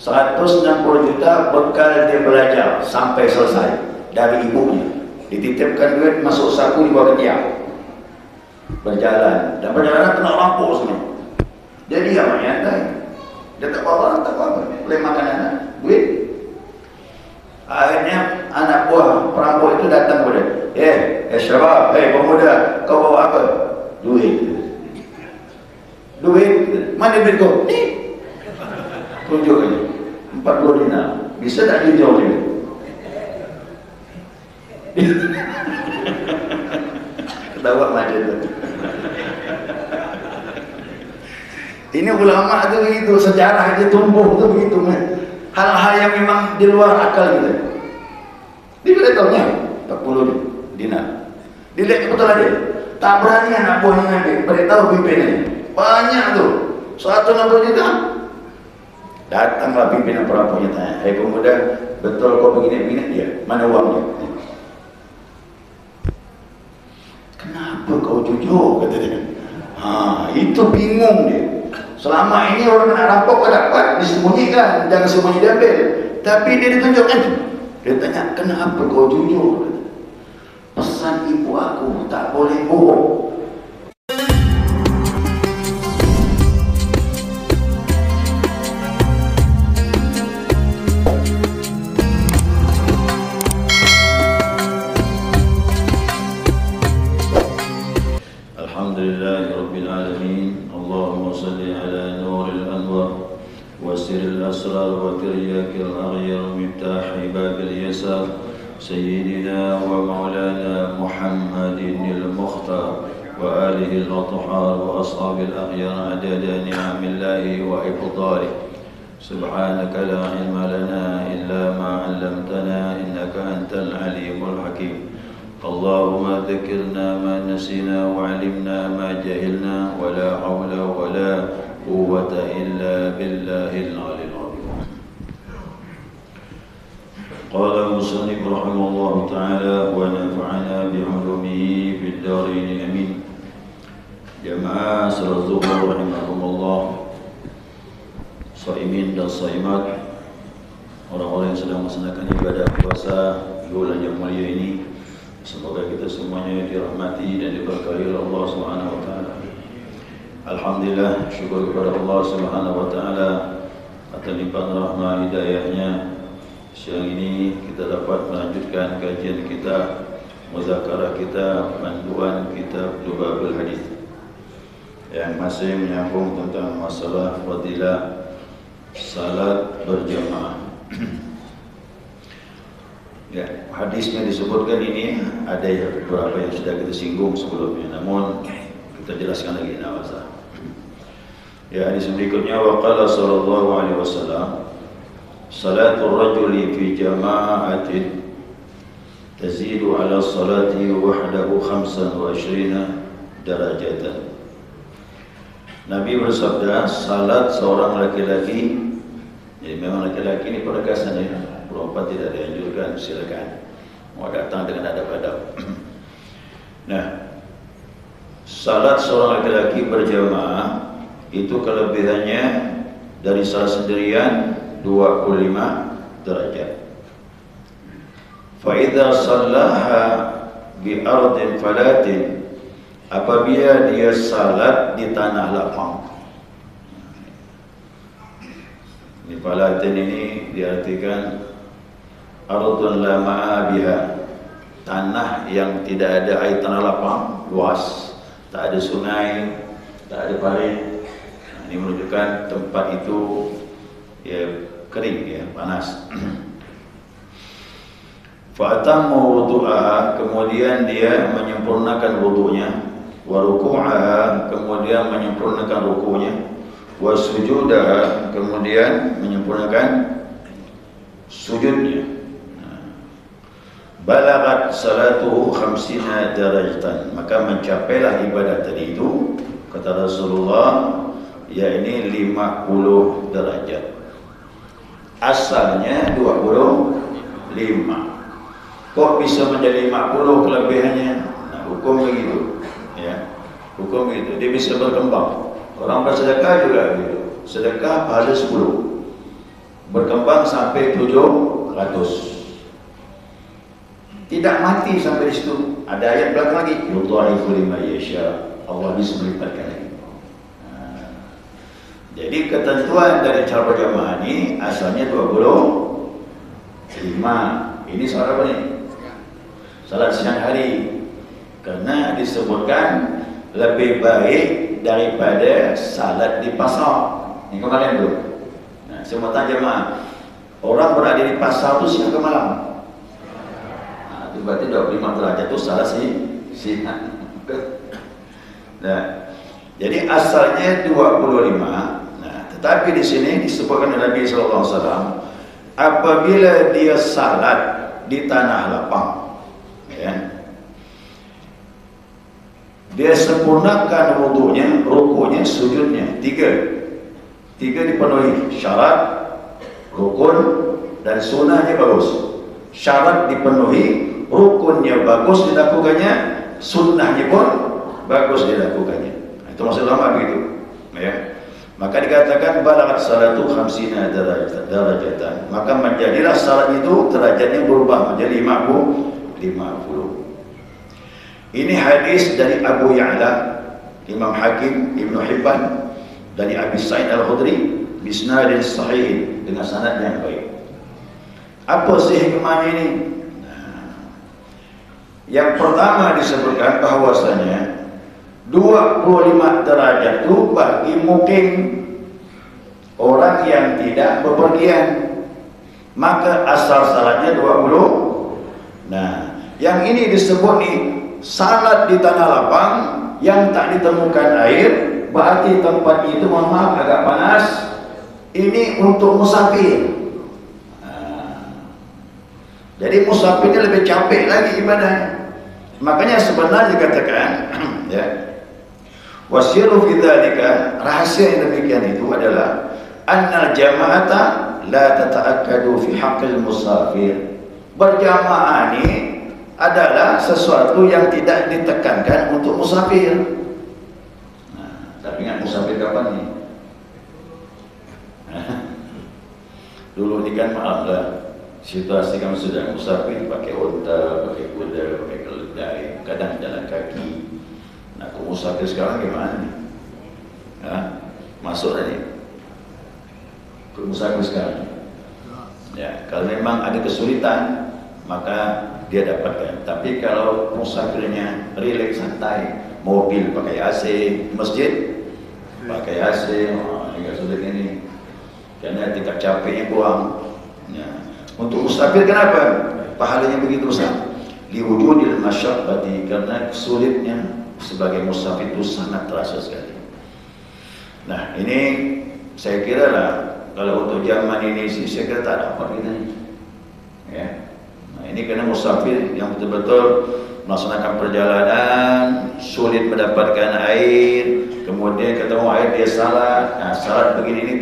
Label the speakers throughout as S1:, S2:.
S1: 160 juta bekal dia belajar sampai selesai dari ibunya. Dititipkan duit masuk saku di bawah ketiak. Berjalan, dan perjalanan kena rampok semua. Jadi apa nyantai? Dia tak bawa, tak apa, boleh makan anak, duit. Akhirnya anak buah perampok itu datang kepada syabab, pemuda, kau bawa apa? Duit. Duit, mana duit kau? Ni. Tunjuk aja, 40 dinar. Bisa tak jujur dia? Ketawa macam tu. Ini ulama tu begitu, sejarah dia tumbuh tu begitu. Hal-hal yang memang di luar akal kita. Dia boleh tahu nya 40 dinar. Dilihat betul aja. Tak berani anak buahnya ngambil. Beritahu pimpinannya. Banyak tu. 160 juta. Datanglah pimpinan perampoknya tanya, "Hei pemuda, betul kau begini-begini?" "Ya." "Mana uangnya?" "Kenapa kau jujur?" kata dia. Itu bingung dia. Selama ini orang kena rampok tak dapat, disembunyikan, jangan sembunyi diambil. Tapi dia ditunjukkan. Dia tanya, "Kenapa kau jujur?" "Pesan ibu aku tak boleh bohong."
S2: سيدنا ومولانا محمد المختار وآله الأطهار وأصحاب الأخيار عدد نعم الله وإفضاله. سبحانك لا علم لنا إلا ما علمتنا إنك أنت العليم الحكيم. اللهم ذكرنا ما نسينا وعلمنا ما جهلنا ولا حول ولا قوة إلا بالله العلي العظيم. قال المصنف رحمه الله تعالى ونفعنا بعلومه في الدارين امين. Jamaah salat zuhur rahimakumullah, shaimin dan shaimat, orang-orang yang sedang melaksanakan ibadah puasa di bulan yang mulia ini, semoga kita semuanya dirahmati dan diberkahi oleh Allah Subhanahu wa taala. Alhamdulillah, syukur kepada Allah Subhanahu wa taala atas limpahan rahmat hidayahnya. Siang ini kita dapat melanjutkan kajian kita, muzakarah kita, panduan kitab Lubabul Hadis yang masih menyambung tentang masalah fadilah salat berjamaah. Ya, hadisnya disebutkan ini ada beberapa yang sudah kita singgung sebelumnya, namun kita jelaskan lagi nawasa. Ya, hadis berikutnya waqala sallallahu alaihi wasallam, salatul rajuli fi jama'atin tazidu ala salati wahdahu 25 darajatan. Nabi bersabda, salat seorang laki-laki, jadi memang laki-laki ini penegasan ya, perempuan tidak dianjurkan, silakan mau datang dengan adab-adab. Nah, salat seorang laki-laki berjamaah itu kelebihannya dari salat sendirian 25 derajat. Fa idza sallaha bi ardin falatin, apabila dia salat di tanah lapang. Di falatin ini diartikan ardun la ma'a biha, tanah yang tidak ada air, tanah lapang, luas, tak ada sungai, tak ada parit. Ini menunjukkan tempat itu ya kering, ya panas. Fa'atammu wudu'aha, kemudian dia menyempurnakan wudu'nya, wa ruku'aha, kemudian menyempurnakan ruku'nya, wa sujudaha, kemudian menyempurnakan sujudnya. Balagat salatuhu 50 darajatan, maka mencapailah ibadah tadi itu, kata Rasulullah, yakni 50 derajat. Asalnya 25. Kok bisa menjadi 50 kelebihannya? Nah, hukum begitu, ya. Hukum begitu. Dia bisa berkembang. Orang bersedekah juga begitu. Sedekah pahala 10.
S1: berkembang sampai 700. Tidak mati sampai di situ. Ada ayat belakang lagi, yudha'ifu liman yasha. Allah bisa melipatkan lagi. Jadi ketentuan dari cara berjamaah ini asalnya 25. Ini salat apa ni? Salat siang hari. Karena disebutkan lebih baik daripada salat di pasar. Ini kemarin tu. Nah, saya mau tanya jemaah, orang berada di pasar tu siang ke malam? Itu berarti 25 derajat itu salah siang. Nah, jadi asalnya 25. Nah, tetapi di sini disebutkan oleh Nabi sallallahu alaihi wasallam, apabila dia salat di tanah lapang, ya, dia sempurnakan wudunya, rukunya, sujudnya, tiga dipenuhi, syarat, rukun, dan sunnahnya bagus. Syarat dipenuhi, rukunnya bagus dilakukannya, sunnahnya pun bagus dilakukannya. Itu maksud ulama begitu, ya. Maka dikatakan balaghat salatu 50 darajatan. Maka menjadilah salat itu derajatnya berubah menjadi 50. Ini hadis dari Abu Ya'la, Imam Hakim, Ibnu Hibban, dari Abi Sa'id Al-Khudri bisnadin sahih, dengan sanad yang baik. Apa sih hikmahnya ini? Yang pertama disebutkan bahwasanya 25 derajat itu bagi mungkin orang yang tidak bepergian, maka asal salatnya 20. Nah, yang ini disebut nih salat di tanah lapang yang tak ditemukan air, berarti tempat itu mohon maaf agak panas. Ini untuk musafir. Jadi musafirnya lebih capek lagi ibadahnya. Makanya sebenarnya dikatakan ya, wasiru fi dzalika, rahasia yang demikian itu adalah annal jama'ata la tata'akkadu fi haqqil musafir. Berjamaah ini adalah sesuatu yang tidak ditekankan untuk musafir. Nah, tapi ingat musafir kapan nih? Dulu ini kan maaf lah, situasi kami sudah musafir pakai unta, pakai kuda, pakai keledai, kadang jalan kaki. Nah, kalau musafir sekarang gimana nih? Masuk tadi. Kalau musafir sekarang, ya kalau memang ada kesulitan maka dia dapatkan. Tapi kalau musafirnya rileks santai, mobil pakai AC, masjid pakai AC, ini nggak sulit ini. Karena tingkat capeknya kurang. Ya. Untuk musafir kenapa? Pahalanya begitu besar. Liwujudil masyaqqati, karena sulitnya sebagai musafir itu sangat terasa sekali. Nah, ini saya kira lah kalau untuk zaman ini sih saya kira tak dapat kita ini. Ya. Nah, ini karena musafir yang betul-betul melaksanakan perjalanan, sulit mendapatkan air, kemudian ketemu air dia salat. Nah, salat begini ini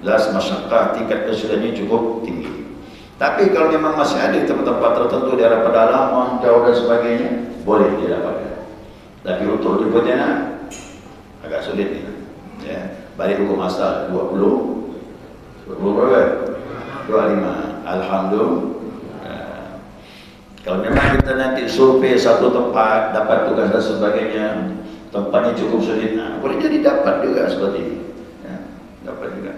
S1: jelas masyaqqah, tingkat kesulitannya cukup tinggi. Tapi kalau memang masih ada di tempat-tempat tertentu, daerah pedalaman, jauh dan sebagainya, boleh didapatkan. Tapi untuk jemputnya agak sulit nih. Ya, balik hukum asal 20 berapa? 25. Alhamdulillah. Kalau memang kita nanti survei satu tempat, dapat tugas dan sebagainya, tempatnya cukup sulit, nah, boleh jadi dapat juga seperti ini. Ya, dapat juga.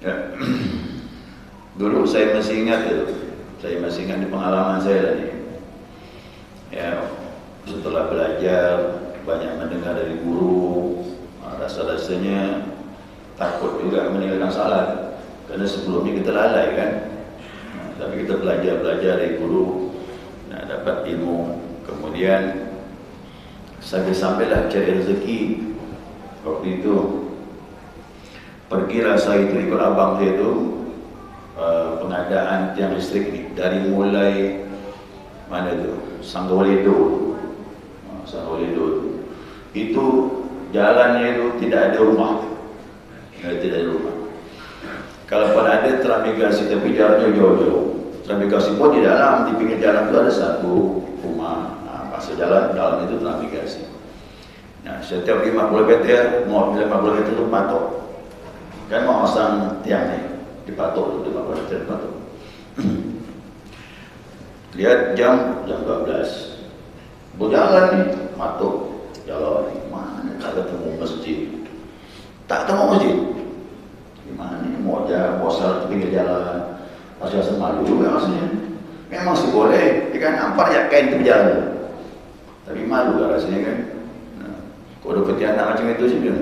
S1: Ya. Dulu saya masih ingat di pengalaman saya tadi. Ya, setelah belajar banyak mendengar dari guru, rasa-rasanya takut juga meninggalkan salat karena sebelumnya kita lalai kan. Nah, tapi kita belajar dari guru, nah, dapat ilmu, kemudian sampai-sampailah cari rezeki. Waktu itu pergilah saya itu ikut abang saya itu pengadaan tiang listrik ini dari mulai mana itu Sanggawalido itu jalannya itu tidak ada rumah, kalau pun ada transmigrasi tapi jaraknya jauh-jauh. Transmigrasi pun di dalam, di pinggir jalan itu ada satu rumah. Nah, pas jalan dalam itu transmigrasi. Nah, setiap 50 meter, mau 50 meter itu patok.
S2: Kan mau pasang tiang nih, dipatok, dipatok. Lihat jam 12. Berjalan nih, matuk, jalan nih, mana tak ketemu masjid. Tak ketemu masjid. Gimana nih, mau salat di pinggir jalan. Rasa malu juga rasanya. Memang sih boleh, ikan ampar ya kain di jalan. Tapi malu lah rasanya kan. Nah, kalau dapat anak macam itu sih dia.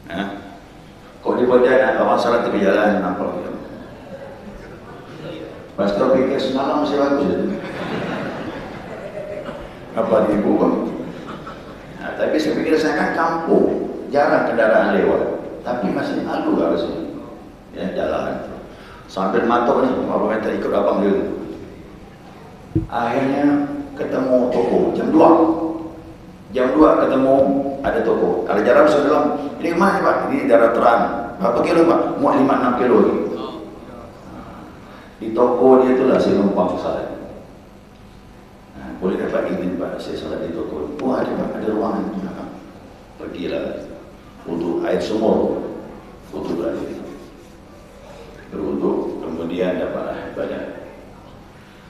S2: Nah, kalau dia anak kawan salat di jalan, nampak dia. Pas kau pikir semalam masih bagus itu. Apa diibu bang? Nah, tapi saya pikir saya kan kampung, jarang kendaraan lewat. Tapi masih malu lah rasanya. Ya jalan. Sambil matok nih, baru minta ikut abang dia. Akhirnya ketemu toko jam 2. Jam 2 ketemu ada toko. Ada jalan saya bilang, ini mana Pak? Ini daerah terang. Berapa kilo Pak? Mau 5-6 kilo. Di toko dia itulah saya numpang salat. Nah, boleh dapat izin Pak, saya salat di toko. Oh ada Pak, ada ruangan. Nah, pergilah. Untuk air sumur. Untuk lagi. Berwudu, kemudian dapatlah ibadah.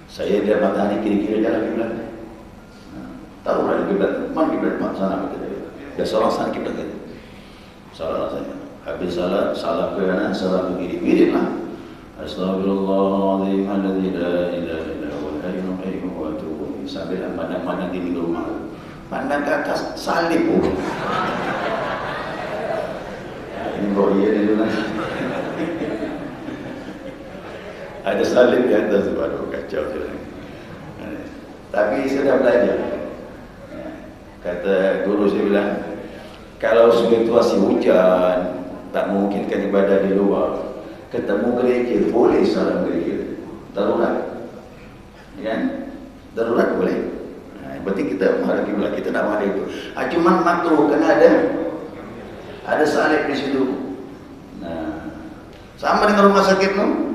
S2: Saya lihat matahari kiri-kiri jalan kiblat. Tahu lah kiblat, mana kiblat sana kita. Biasa orang sana kiblat gitu. Salah saya. Habis salah ke kanan, salah ke kiri, mirip lah. Astagfirullahaladzim, alladzi la ilaha illa huwal hayyul qayyum wa atubu ilaih. Sambil pandang-pandang di rumah. Pandang ke atas, salib. Ini kok iya dulu lah. Ada salib di atas, baru kacau. Tapi sudah belajar. Kata guru saya bilang, kalau situasi hujan, tak memungkinkan ibadah di luar, ketemu gereja, boleh salam gereja. Darurat. Ya, darurat boleh. Nah, yang penting kita menghadap kiblat, kita nak menghadap itu. Cuma makruh kena ada salib di situ. Nah, sama dengan rumah sakit tu.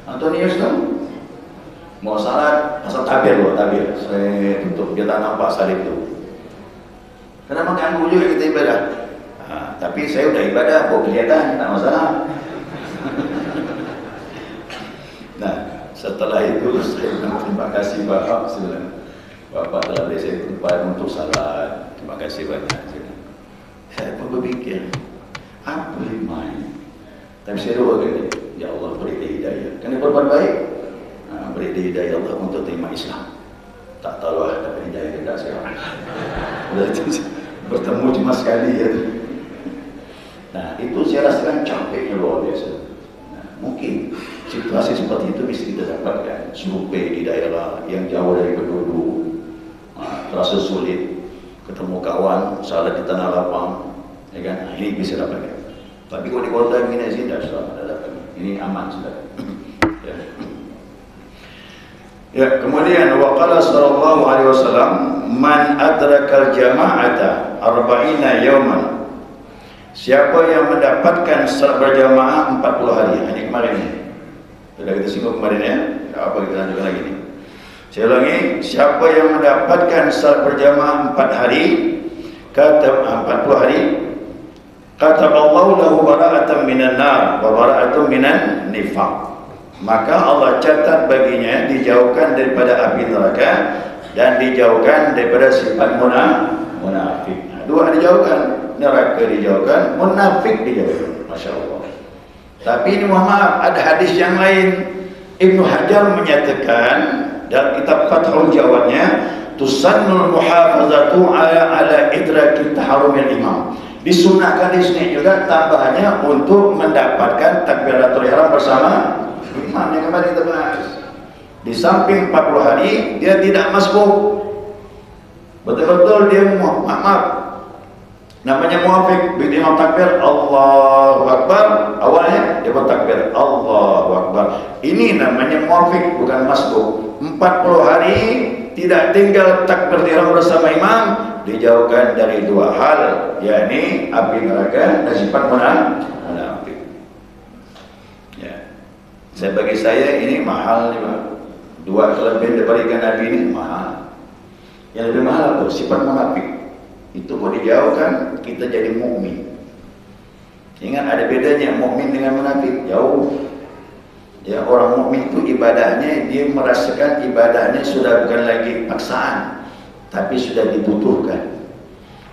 S2: Antonius tu mau salat asal tabir loh, tabir. Saya tutup dia tak nampak salib tu. Kenapa ganggu juga kita ibadah? Tapi saya udah ibadah, kok kelihatan, tak masalah. Nah, setelah itu saya bilang terima kasih Bapak. Bapak telah beri saya tempat untuk salat. Terima kasih banyak. Saya pun berfikir, apa main? Tapi saya doa ke dia, ya Allah beri dia hidayah. Kena berbuat baik, beri dia hidayah Allah untuk terima Islam. Tak tahu lah dapat hidayah tidak sekarang. Bertemu cuma sekali ya. Nah itu saya rasakan capeknya luar biasa. Nah, mungkin situasi seperti itu bisa kita dapatkan. Survei di daerah yang jauh dari penduduk, terasa sulit ketemu kawan, salat di tanah lapang, ya kan? Nah, ini bisa dapatkan. Tapi kalau di kota begini sih tidak sudah dapat. Ini aman sudah. Ya. Ya, kemudian waqala sallallahu alaihi wasallam, man adrakal jama'ata 40 yawman. Siapa yang mendapatkan salat berjamaah 40 hari. Ini kemarin ni. Sudah kita singgung kemarin ya. Tak apa kita lanjutkan lagi ni. Saya ulangi, siapa yang mendapatkan salat berjamaah 4 hari, kata 40 hari, kata Allah lahu bara'atan minan nar wa bara'atun minan nifaq. Maka Allah catat baginya dijauhkan daripada api neraka dan dijauhkan daripada sifat munafik. Dua dijauhkan, neraka dijauhkan, munafik dijauhkan. Masya Allah. Tapi ini Muhammad ada hadis yang lain. Ibnu Hajar menyatakan dalam kitab Fathul Jawadnya, tusannul muhafazatu ala idraki taharumil imam. Disunahkan di sini juga tambahannya untuk mendapatkan takbiratul ihram bersama imam yang kemarin kita bahas. Di samping 40 hari dia tidak masbuk. Betul-betul dia maaf. Namanya muafik, begitu imam takbir Allahu Akbar, awalnya dia bertakbir Allahu Akbar. Ini namanya muafik, bukan masbuk. 40 hari tidak tinggal takbir ihram bersama imam, dijauhkan dari dua hal, yakni api neraka dan sifat munafik. Ya. Bagi saya ini mahal nih Pak. Dua kelebihan diberikan Nabi ini mahal. Yang lebih mahal itu sifat munafik. Itu mau dijauhkan, kita jadi mukmin.
S1: Ingat ada bedanya mukmin dengan munafik, jauh. Ya, orang mukmin itu ibadahnya dia merasakan ibadahnya sudah bukan lagi paksaan, tapi sudah dibutuhkan.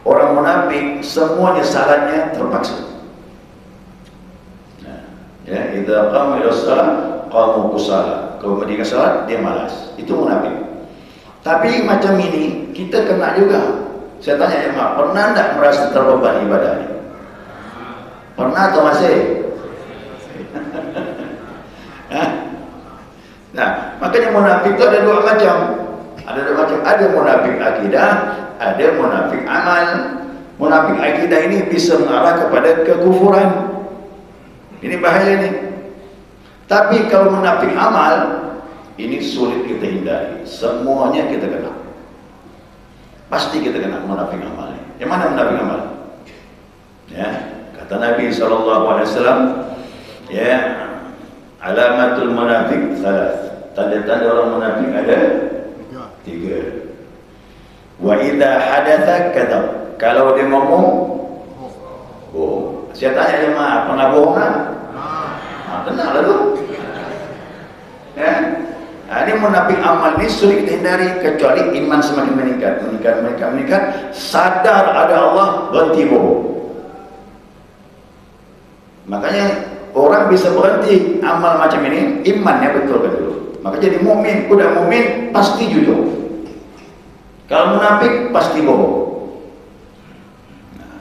S1: Orang munafik semuanya salatnya terpaksa. Nah, ya, idza qamu ila shalah qamu kusala. Kalau mereka salat dia malas. Itu munafik. Tapi macam ini kita kena juga. Saya tanya ya, Mak, pernah enggak merasa terbebani ibadahnya? Pernah atau masih? Nah, makanya munafik itu ada dua macam. Ada dua macam. Ada munafik akidah, ada munafik amal. Munafik akidah ini bisa mengarah kepada kekufuran. Ini bahaya nih. Tapi kalau munafik amal, ini sulit kita hindari. Semuanya kita kena. Pasti kita kena munafik amal. Yang mana munafik amal? Ya, kata Nabi SAW, ya, alamatul munafik salas. Tanda-tanda orang munafik ada 3. Wa idza hadatsa kadzab. Kalau dia ngomong bohong. Saya tanya dia, Mak, pernah bohong kan? Kenal lah tu. Ya. Ini munafik amal ni sulit dihindari kecuali iman semakin meningkat, sadar ada Allah, berhenti bohong. Makanya orang bisa berhenti amal macam ini, imannya betul kan dulu. Maka jadi mukmin, udah mukmin pasti jujur. Kalau munafik pasti bohong. Nah,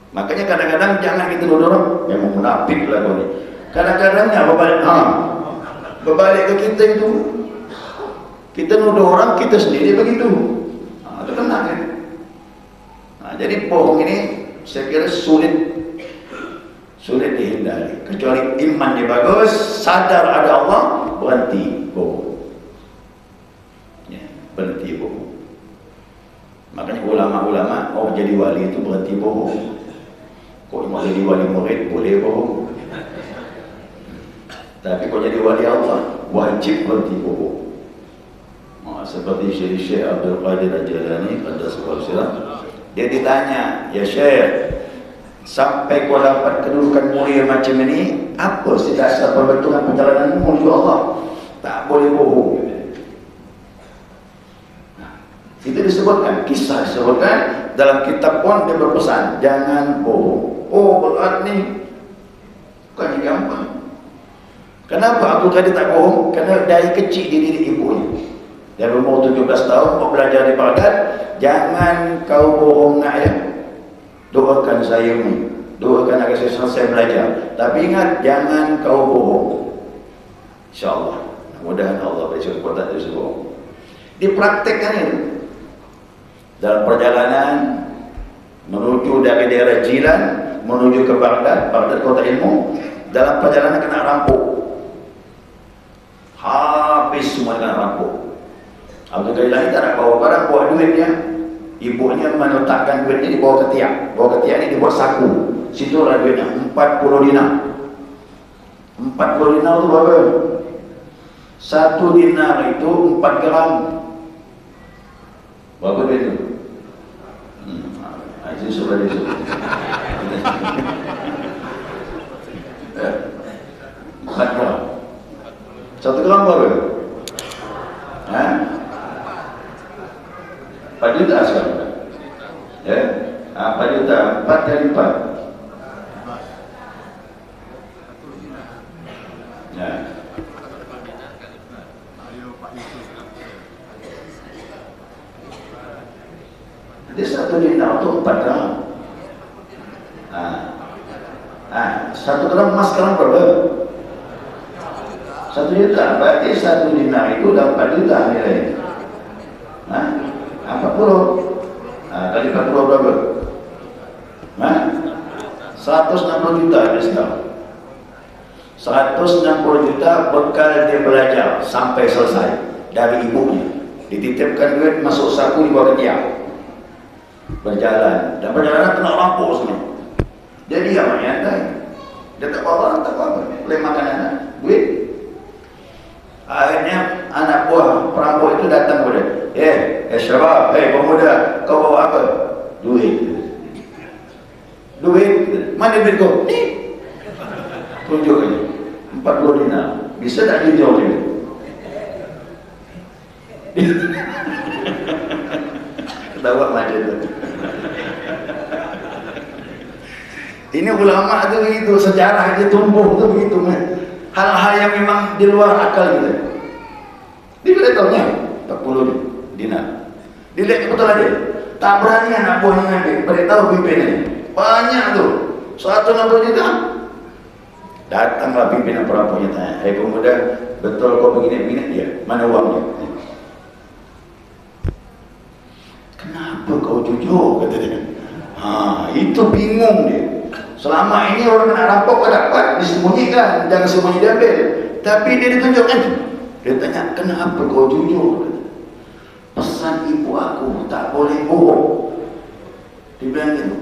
S1: makanya kadang-kadang jangan kita dulu orang memang munafik lah kau ni. Kadang-kadangnya berbalik ke kita itu. Kita nuduh orang, kita sendiri begitu. Itu kena kan. Nah, jadi bohong ini saya kira sulit dihindari. Kecuali imannya bagus, sadar ada Allah, berhenti bohong. Ya, berhenti bohong. Makanya ulama-ulama mau jadi wali itu berhenti bohong. Kok mau jadi wali murid boleh bohong. Tapi kalau jadi wali Allah wajib berhenti bohong. Seperti Syekh Abdul Qadir Al-Jilani qaddasallahu sirah, dia ditanya, ya Syekh, sampai kau dapat kedudukan mulia macam ini, apa sih dasar pembentukan perjalanan menuju Allah? Tak boleh bohong. Nah, itu disebutkan, kisah disebutkan dalam kitab pun dia berpesan, jangan bohong. Oh, berat ni, bukan gampang. Kenapa Abdul Qadir tak bohong? Kerana dari kecil dia didik ibunya. Dari umur 17 tahun mau belajar di Baghdad, jangan kau bohong nak ya. Doakan saya ni, doakan agar saya selesai belajar. Tapi ingat, jangan kau bohong. InsyaAllah, mudah-mudahan Allah beri kekuatan itu bohong. Dipraktekkan itu dalam perjalanan menuju dari daerah Jilan menuju ke Baghdad, Baghdad kota ilmu. Dalam perjalanan kena rampok, habis semua kena rampok. Abdul Qadir tak nak bawa barang, bawa duitnya. Ibunya meletakkan duitnya di bawah ketiak. Bawah ketiak ni dibuat saku. Situlah duitnya, 40 dinar. 40 dinar tu berapa? 1 dinar itu 4 gram. Berapa duit tu? Itu sudah disebut. 4 gram. 1 gram berapa? Ha? 4 juta sekarang. Ya, 4 juta, 4 kali 4. Ya. Jadi 1 dinar itu 4 gram. 1 gram emas sekarang berapa? 1 juta. Berarti 1 dinar itu dah 4 juta nilai. 40. Kali 40 berapa? 160 juta dia sekarang. 160 juta bekal dia belajar sampai selesai dari ibunya. Dititipkan duit masuk saku di bawah ketiak. Berjalan, dan perjalanan kena rampok semua. Jadi apa nyantai? Dia tak bawa, tak apa-apa. Boleh makan anak, duit. Akhirnya anak buah perampok itu datang kepada dia. Syabab, pemuda, kau bawa apa? Duit. Duit. Mana duit kau? Ni, dia. 40 dinar. Bisa tak jujur dia? Ketawa macam tu. Ini ulama tu begitu, sejarah dia tumbuh tu begitu. Hal-hal yang memang di luar akal kita. Dia beritahunya 40 dinar. Dia lihat betul aja. Tak berani anak buahnya ngambil. Beritahu pimpinannya. Banyak tu. 160 juta. Datanglah pimpinan perampoknya tanya, "Hei pemuda, betul kau begini-begini?" Dia, "Mana uangnya?" "Kenapa kau jujur?" kata dia. Itu bingung dia. Selama ini orang kena rampok dapat disembunyikan, jangan sembunyi diambil. Tapi dia ditunjukkan. Dia tanya, "Kenapa kau jujur?" "Pesan ibu aku tak boleh bohong." Dia bilang gitu.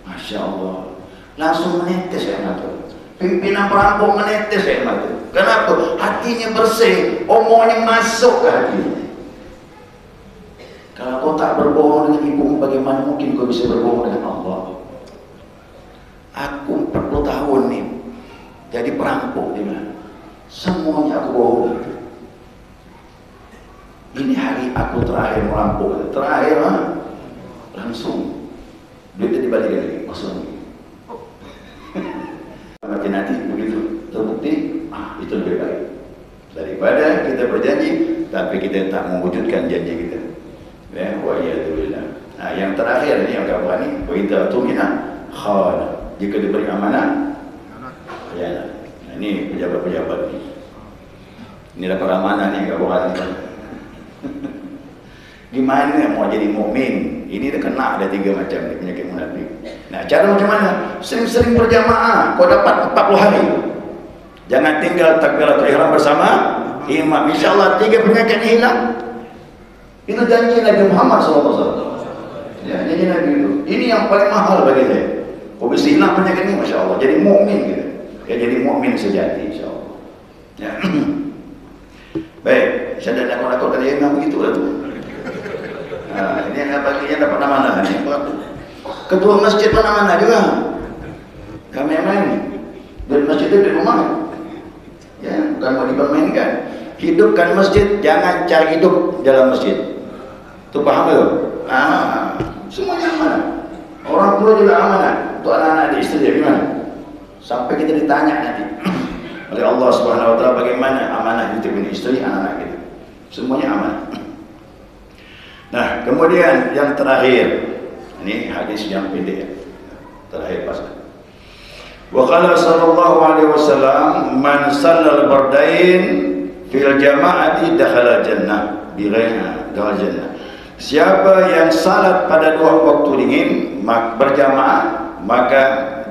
S1: Masya Allah, langsung menetes air mata. Pimpinan perampok menetes air mata. Kenapa? Hatinya bersih, omongnya masuk ke hati. Kalau kau tak berbohong dengan ibu, bagaimana mungkin kau bisa berbohong dengan Allah? Aku 40 tahun nih jadi perampok, dia bilang. Semuanya aku bohong. Ini hari aku terakhir merampok. Terakhir langsung duitnya dibalikin lagi, masuk lagi. Mati nanti begitu terbukti, itu lebih baik daripada kita berjanji tapi kita tak mewujudkan janji kita. Wa'iyadzubillah. Yang terakhir ini yang kawan ini, "Wa tumina khana." Jika diberi amanah, ya. Ini pejabat-pejabat ni. Ini dapat amanah ni kawan ini. Gimana mau jadi mukmin? Ini dah kena ada 3 macam ni penyakit munafik. Nah, cara macam mana? Sering-sering berjamaah. Kau dapat 40 hari. Jangan tinggal takbiratul ihram bersama imam. InsyaAllah 3 penyakit ni hilang. Itu janji Nabi Muhammad SAW. Ya, janji Nabi itu. Ini yang paling mahal bagi saya. Kau bisa hilang penyakit ni, Masya Allah. Jadi mukmin gitu. Ya, jadi mukmin sejati, InsyaAllah. Ya. Baik, saya dah nakut-nakut kali imam begitu lah tu. Ini yang bagian dapat amanah ni. Ketua masjid pun amanah juga. Kami yang lain. Dan masjid itu di rumah. Ya, bukan mau dipermainkan. Hidupkan masjid, jangan cari hidup dalam masjid. Itu paham ke? Semuanya amanah. Orang tua juga amanah. Untuk anak-anak di istri dia gimana? Sampai kita ditanya nanti oleh Allah Subhanahu Wa Taala bagaimana amanah itu punya istri, anak-anak kita. Semuanya amanah. Nah, kemudian yang terakhir, ini hadis yang pendek, terakhir pas. Wa qala sallallahu alaihi wasallam, "Man sallal bardain fil jama'ati dakhala jannah bi ghairi jannah." Siapa yang salat pada 2 waktu dingin berjamaah, maka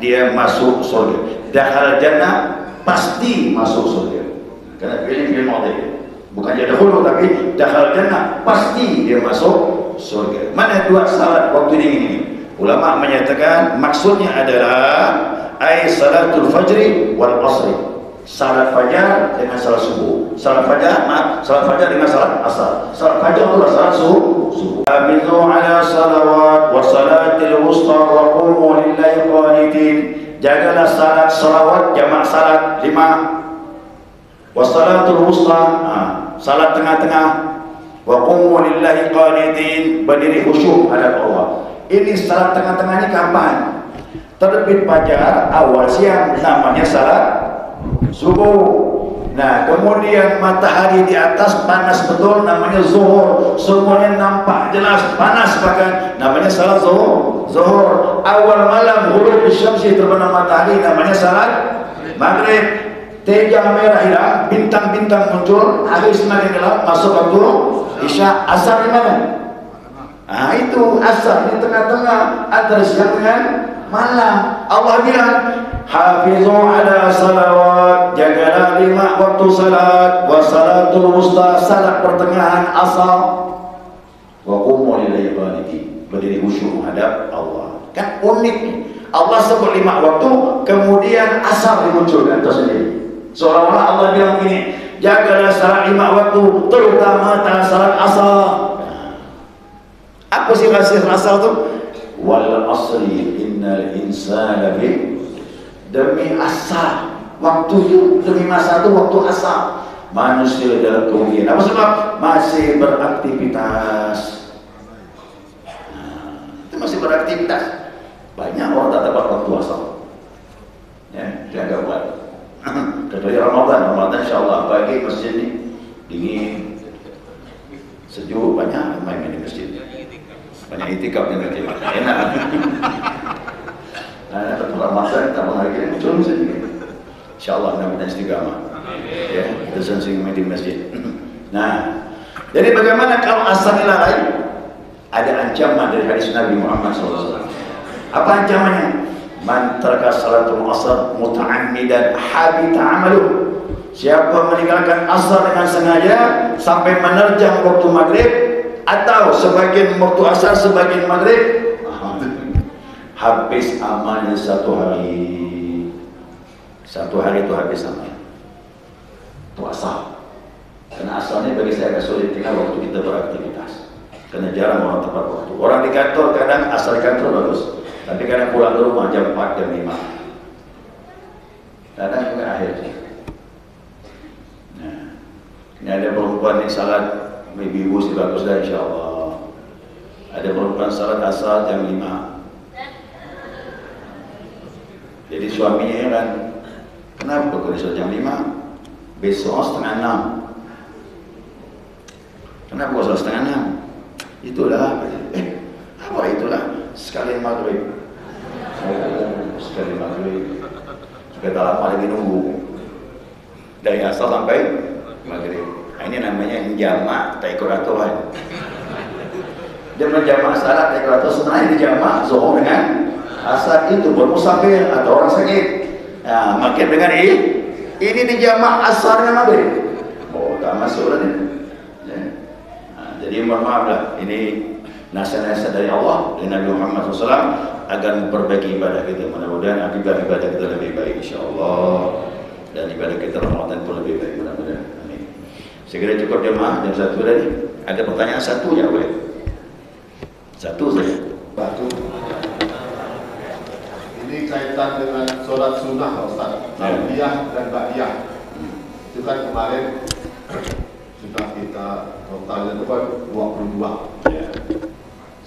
S1: dia masuk surga. Dakhala jannah, pasti masuk surga. Karena pilih madhi. Bukan dia dahulu, tapi dakhal jannah, pasti dia masuk surga. Mana 2 salat waktu dingin ini? Ulama menyatakan maksudnya adalah salatul fajri wal asri. Salat fajar dengan salat subuh. Salat fajar dengan salat asar. Salat fajar adalah salat subuh. Hafizu ala salawat wa salatil wusta wa qumu lillahi qanitin. Jagalah salat salawat, jamak salat 5. Wassalatul wusta, salat tengah-tengah. Wa qumu lillahi qanitin, berdiri khusyuk hadap Allah. Ini salat tengah-tengah ni kapan? Terbit fajar awal siang, namanya salat subuh. Nah, kemudian matahari di atas panas betul, namanya zuhur. Semuanya nampak jelas panas bahkan, namanya salat zuhur. Awal malam ghurub syamsi, terbenam matahari, namanya salat maghrib. Teja merah hilang, bintang-bintang muncul, hari semakin gelap, masuk waktu isya. Asar di mana? Itu asar di tengah-tengah antara siang dengan malam. Allah bilang, "Hafizu ala salawat," jagalah 5 waktu salat. Wa salatul wusta, salat pertengahan asar. Wa qumu lillahi qanitin, berdiri khusyuk menghadap Allah. Kan unik nih. Allah sebut 5 waktu, kemudian asar dimunculkan tersendiri. Seolah-olah Allah bilang begini, jagalah salat 5 waktu, terutama salat asar. Apa sih rahasia asar itu? Wal asri innal insana demi asar. Waktu itu demi masa itu waktu asar. Manusia dalam kerugian. Apa sebab? Masih beraktivitas. Itu masih beraktivitas. Banyak orang tak dapat waktu asar. Ya, jangan buat. Kecuali Ramadan insyaAllah pagi masjid ni dingin, sejuk, banyak main di masjid. Banyak itikaf yang nanti enak. Nah, dapat Ramadan tak lagi muncul saja. InsyaAllah mudah-mudahan istiqamah. Ya, kita sering main di masjid. Nah, jadi bagaimana kalau asar dilalai? Ada ancaman dari hadis Nabi Muhammad SAW. Apa ancamannya? Man taraka salatul asar muta'ammidan habita amaluh. Siapa meninggalkan asar dengan sengaja sampai menerjang waktu maghrib atau sebagian waktu asar sebagian maghrib, habis amalnya satu hari. Satu hari itu habis amal. Itu asar. Karena asalnya bagi saya agak sulit tinggal waktu kita beraktivitas. Karena jarang orang tepat waktu. Orang di kantor kadang asal di kantor bagus, tapi kadang pulang ke rumah jam 4, jam 5. Kadang juga akhir. Nah, ini ada perempuan yang salat, ibu sih bagus dah insyaAllah. Ada perempuan salat asar jam 5. Jadi suaminya kan, kenapa kau salat jam 5? Besok setengah 6. Kenapa kau salat setengah 6? Itulah, apa itulah? Sekali maghrib. Sekali maghrib. Sudah tak lama lagi nunggu. Dari asar sampai maghrib. Ini namanya jamak tak ikut aturan. Dia menjamak salat tak ikut aturan. Sebenarnya di jamak zuhur dengan asar itu bermusafir atau orang sakit. Nah, makin dengan ini di jamak asarnya maghrib. Oh, tak masuk lah ni. Jadi mohon maaflah, ini nasihat-nasihat dari Allah dan Nabi Muhammad SAW agar memperbaiki ibadah kita. Mudah-mudahan akibat ibadah kita lebih baik insyaAllah, dan ibadah kita Ramadan pun lebih baik mudah-mudahan. Amin. Segera cukup jemaah jam 1 tadi. Ada pertanyaan satu ya boleh? Satu saja.
S3: Batu. Ini kaitan dengan sholat sunnah Ustaz. Ba'diyah dan ba'diyah. Itu kan kemarin sudah kita totalnya itu kan 22.
S1: Ya.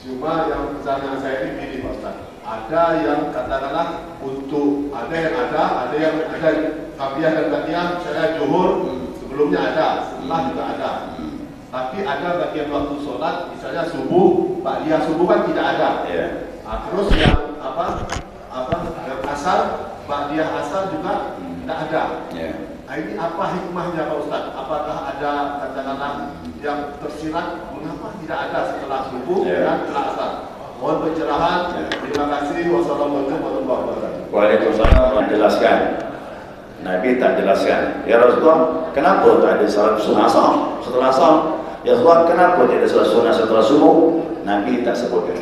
S3: Cuma yang pertanyaan saya ini gini Pak Ustaz. Ada yang katakanlah untuk ada yang ada kabiyah dan ba'diyah saya zuhur sebelumnya ada, setelah juga ada. Tapi ada bagian waktu sholat misalnya subuh, ba'diyah subuh kan tidak ada.
S1: Ya.
S3: Nah, terus yang yang asar, ba'diyah asar juga tidak ada.
S1: Ya.
S3: Nah, ini apa hikmahnya Pak Ustaz? Apakah ada katakanlah yang tersirat mengapa tidak ada setelah subuh dan setelah asar? Mohon pencerahan. Terima kasih. Wassalamualaikum warahmatullahi wabarakatuh.
S1: Waalaikumsalam. Menjelaskan. Nabi tak jelaskan. Ya Rasulullah, kenapa tak ada salat sunnah asar setelah asar? Ya Rasulullah, kenapa tidak ada salat sunnah setelah subuh? Nabi tak sebutkan.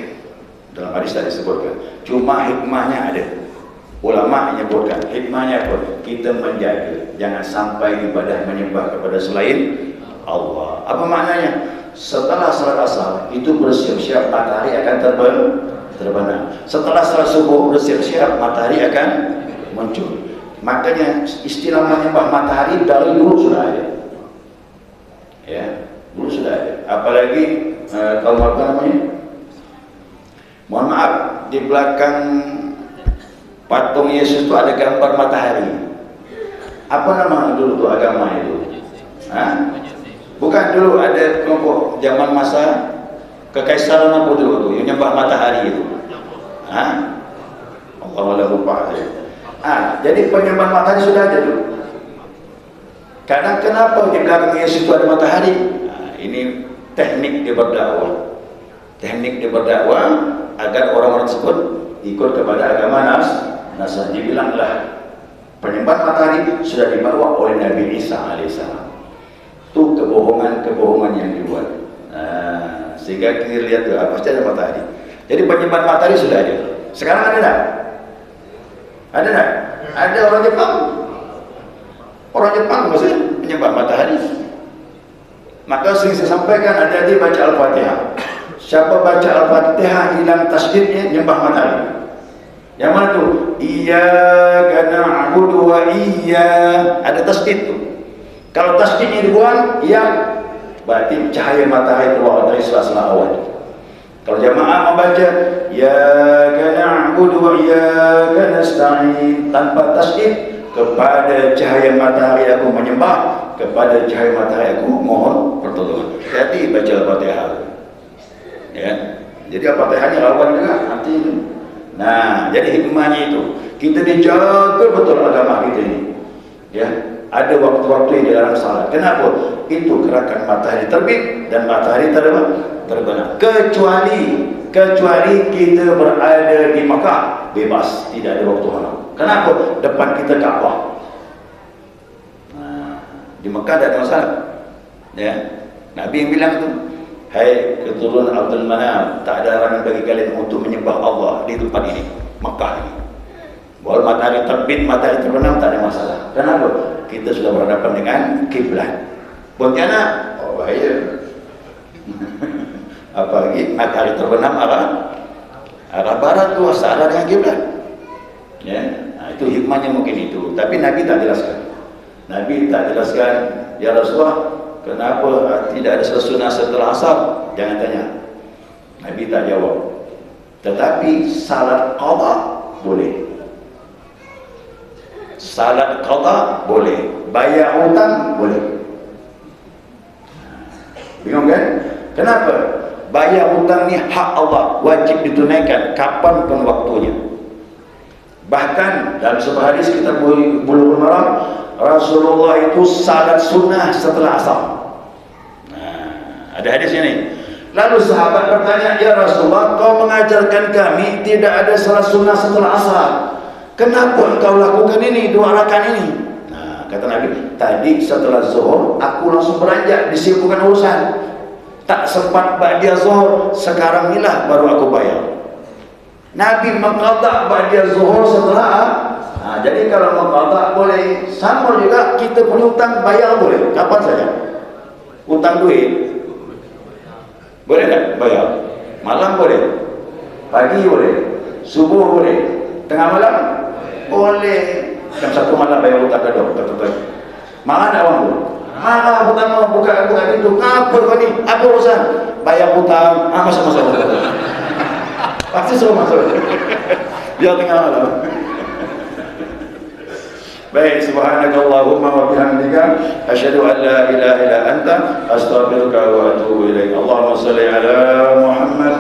S1: Dalam hadis tak disebutkan. Cuma hikmahnya ada. Ulama menyebutkan hikmahnya apa? Kita menjaga jangan sampai ibadah menyembah kepada selain Allah. Apa maknanya? Setelah salat asar itu bersiap-siap matahari akan terbenam. Setelah salat subuh bersiap-siap matahari akan muncul. Makanya istilah menyembah matahari dari dulu sudah ada. Ya, dulu sudah ada. Apalagi kalau apa namanya? Mohon maaf, di belakang patung Yesus itu ada gambar matahari. Apa nama dulu tuh agama itu? Hah? Bukan dulu ada kelompok zaman masa kekaisaran apa dulu tuh yang nyembah matahari itu? Hah? Allah lupa. Jadi penyembah matahari sudah ada dulu. Kadang kenapa di belakang Yesus itu ada matahari? Ini teknik dia berdakwah. Teknik dia berdakwah agar orang-orang tersebut ikut kepada agama Nasrani. Dibilanglah penyembah matahari sudah dibawa oleh Nabi Isa alaihissalam. Itu kebohongan yang dibuat. Sehingga kita lihat tuh apa saja ada matahari. Jadi penyembah matahari sudah ada. Sekarang ada tak? Ada tak? Ada orang Jepang. Orang Jepang maksudnya penyembah matahari. Maka sering saya sampaikan hati-hati baca Al-Fatihah. Siapa baca Al-Fatihah hilang tasdidnya nyembah matahari. Yang mana tu? Iyyaka na'budu wa ada tasdid tu. Kalau tasdidnya dibuang, berarti cahaya matahari keluar dari sela-sela awan. Kalau jamaah membaca iyyaka na'budu wa iyyaka nasta'in tanpa tasdid, kepada cahaya matahari aku menyembah, kepada cahaya matahari aku mohon pertolongan. Jadi baca Al-Fatihah. Ya. Jadi Al-Fatihah ni rawan juga nanti itu. Nah, jadi hikmahnya itu kita dijaga betul agama kita ini. Ya, ada waktu-waktu yang dilarang salat. Kenapa? Itu gerakan matahari terbit dan matahari terbenam. Kecuali kita berada di Makkah, bebas, tidak ada waktu haram. Kenapa? Depan kita Kaabah. Nah, di Makkah tak ada masalah. Ya, Nabi yang bilang tu, hai keturunan Abdul Manaf, tak ada larangan bagi kalian untuk menyembah Allah di tempat ini, Makkah ini. Walau matahari terbit, matahari terbenam, tak ada masalah. Kenapa? Kita sudah berhadapan dengan kiblat. Pontianak, oh bahaya. Apalagi matahari terbenam arah barat, luas arah dengan kiblat. Ya, nah, itu hikmahnya mungkin itu. Tapi Nabi tak jelaskan. Nabi tak jelaskan, ya Rasulullah, kenapa tidak ada sunnah setelah asar? Jangan tanya. Nabi tak jawab. Tetapi salat qada boleh. Salat qada boleh. Bayar hutang boleh. Bingung kan? Kenapa? Bayar hutang ni hak Allah, wajib ditunaikan kapanpun waktunya. Bahkan dalam sebuah hadis kita Bulughul Maram, Rasulullah itu salat sunnah setelah asar. Nah, ada hadis ini. Lalu sahabat bertanya, ya Rasulullah, kau mengajarkan kami tidak ada salat sunnah setelah asar. Kenapa engkau lakukan ini, 2 rakaat ini? Nah, kata Nabi, tadi setelah zuhur aku langsung beranjak, disibukkan urusan. Tak sempat ba'da zuhur, sekarang inilah baru aku bayar. Nabi mengqada ba'da zuhur setelah jadi kalau mengqada boleh. Sama juga kita punya hutang bayar boleh, kapan saja. Hutang duit boleh tak bayar? Malam boleh, pagi boleh, subuh boleh, tengah malam boleh. Jam 1 malam bayar hutang kedua, betul-betul. Marah tak orang tu? Marah, hutang mau buka pintu. Apa kau ni? Apa urusan? Bayar hutang. Masuk. Pasti suruh masuk. Biar tengah malam. Baik, subhanakallahumma wa bihamdika asyhadu an la ilaha illa anta astaghfiruka wa atubu ilaik. Allahumma shalli ala Muhammad